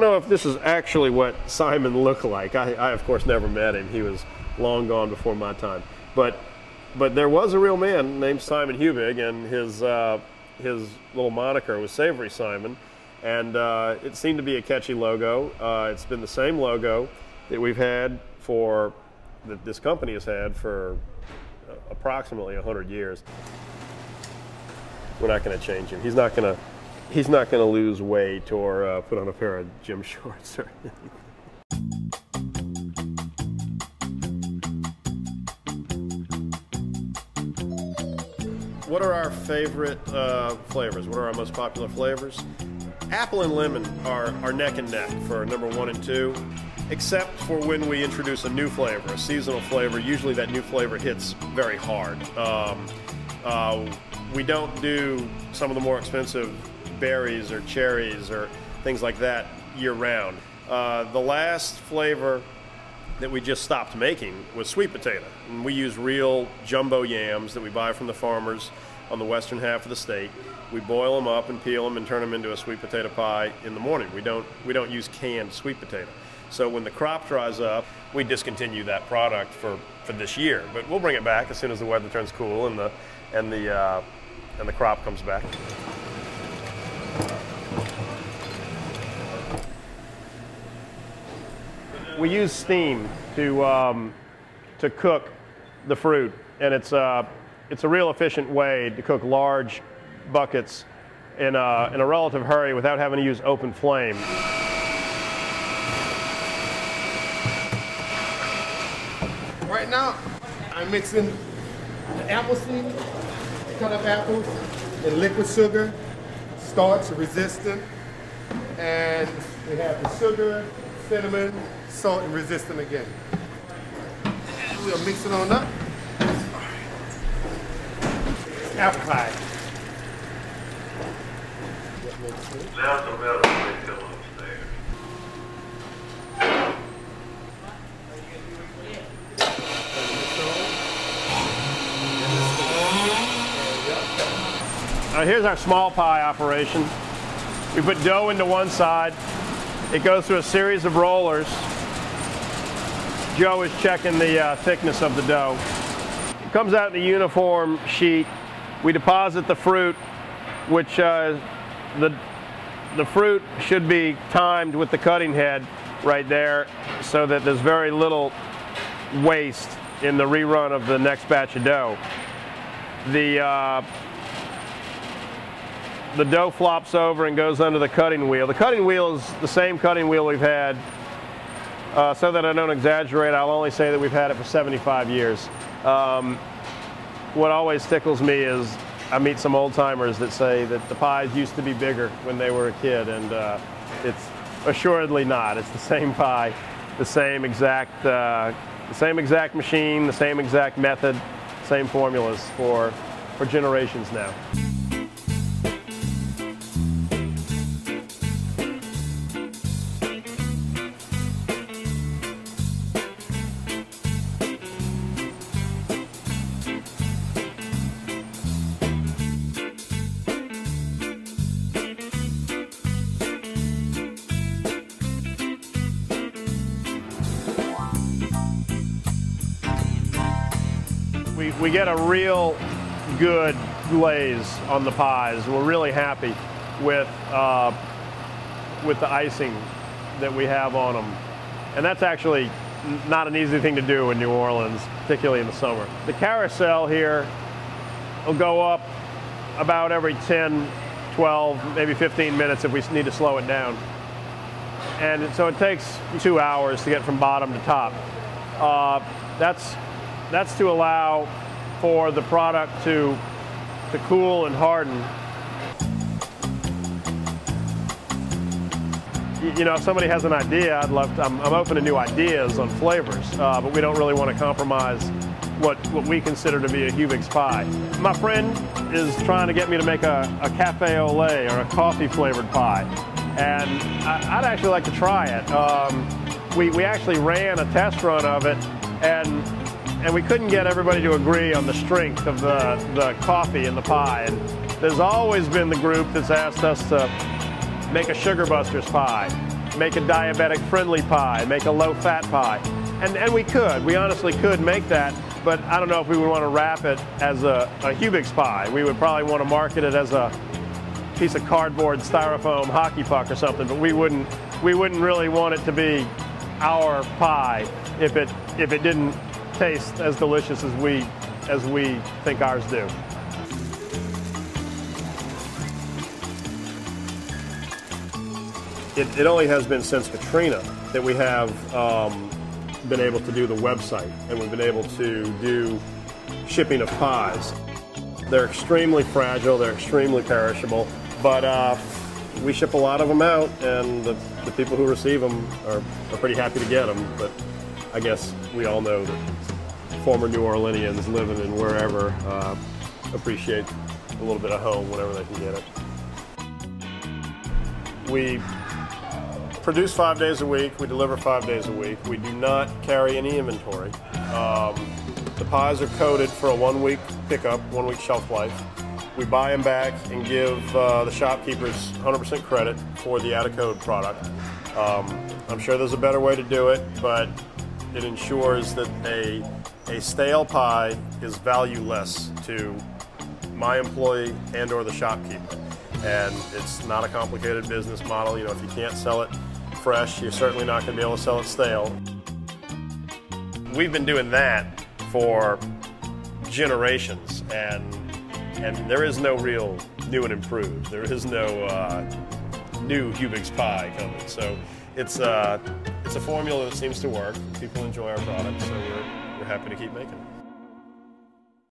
know if this is actually what Simon looked like. I of course never met him. He was long gone before my time. But there was a real man named Simon Hubig, and his little moniker was Savory Simon, and it seemed to be a catchy logo. It's been the same logo that we've had that this company has had for approximately 100 years. We're not going to change him. He's not going to lose weight or put on a pair of gym shorts or anything. What are our favorite flavors? What are our most popular flavors? Apple and lemon are neck and neck for number 1 and 2, except for when we introduce a new flavor, a seasonal flavor. Usually that new flavor hits very hard. We don't do some of the more expensive berries or cherries or things like that year-round. The last flavor that we just stopped making was sweet potato. And we use real jumbo yams that we buy from the farmers on the western half of the state. We boil them up and peel them and turn them into a sweet potato pie in the morning. We don't use canned sweet potato. So when the crop dries up, we discontinue that product for this year. But we'll bring it back as soon as the weather turns cool and the crop comes back. We use steam to cook the fruit, and it's a real efficient way to cook large buckets in a relative hurry without having to use open flame. Right now, I'm mixing the apple seed, cut up apples, and liquid sugar, starch resistant, and we have the sugar, cinnamon, salt, and resistant again. And we'll mix it on up. Apple pie. Now the metal may come upstairs. Here's our small pie operation. We put dough into one side. It goes through a series of rollers. Joe is checking the thickness of the dough. It comes out in a uniform sheet. We deposit the fruit, which the fruit should be timed with the cutting head right there so that there's very little waste in the rerun of the next batch of dough. The dough flops over and goes under the cutting wheel. The cutting wheel is the same cutting wheel we've had. So that I don't exaggerate, I'll only say that we've had it for 75 years. What always tickles me is I meet some old timers that say that the pies used to be bigger when they were a kid, and it's assuredly not. It's the same pie, the same exact machine, the same exact method, same formulas for generations now. We get a real good glaze on the pies. We're really happy with the icing that we have on them. And that's actually not an easy thing to do in New Orleans, particularly in the summer. The carousel here will go up about every 10, 12, maybe 15 minutes if we need to slow it down. And so it takes 2 hours to get from bottom to top. That's to allow for the product to cool and harden. You know, if somebody has an idea, I'm open to new ideas on flavors, but we don't really want to compromise what we consider to be a Hubig's pie. My friend is trying to get me to make a cafe au lait or a coffee flavored pie, and I'd actually like to try it. We actually ran a test run of it, and we couldn't get everybody to agree on the strength of the coffee in the pie. And there's always been the group that's asked us to make a Sugar Busters pie. make a diabetic-friendly pie, make a low-fat pie. And we honestly could make that, but I don't know if we would want to wrap it as a Hubig's pie. We would probably want to market it as a piece of cardboard, styrofoam, hockey puck or something, but we wouldn't really want it to be our pie if it didn't taste as delicious as we think ours do. It only has been since Katrina that we have been able to do the website, and we've been able to do shipping of pies. They're extremely fragile, they're extremely perishable, but we ship a lot of them out, and the people who receive them are pretty happy to get them. But I guess we all know that former New Orleanians living in wherever appreciate a little bit of home whenever they can get it. We produce 5 days a week, we deliver 5 days a week. We do not carry any inventory. The pies are coded for a 1 week pickup, 1 week shelf life. We buy them back and give the shopkeepers 100% credit for the out-of-code product. I'm sure there's a better way to do it, but it ensures that a stale pie is valueless to my employee and or the shopkeeper. And it's not a complicated business model. You know, if you can't sell it fresh, you're certainly not going to be able to sell it stale. We've been doing that for generations, and there is no real new and improved. There is no new Hubig's pie coming. So it's a formula that seems to work. People enjoy our product, so we're happy to keep making it.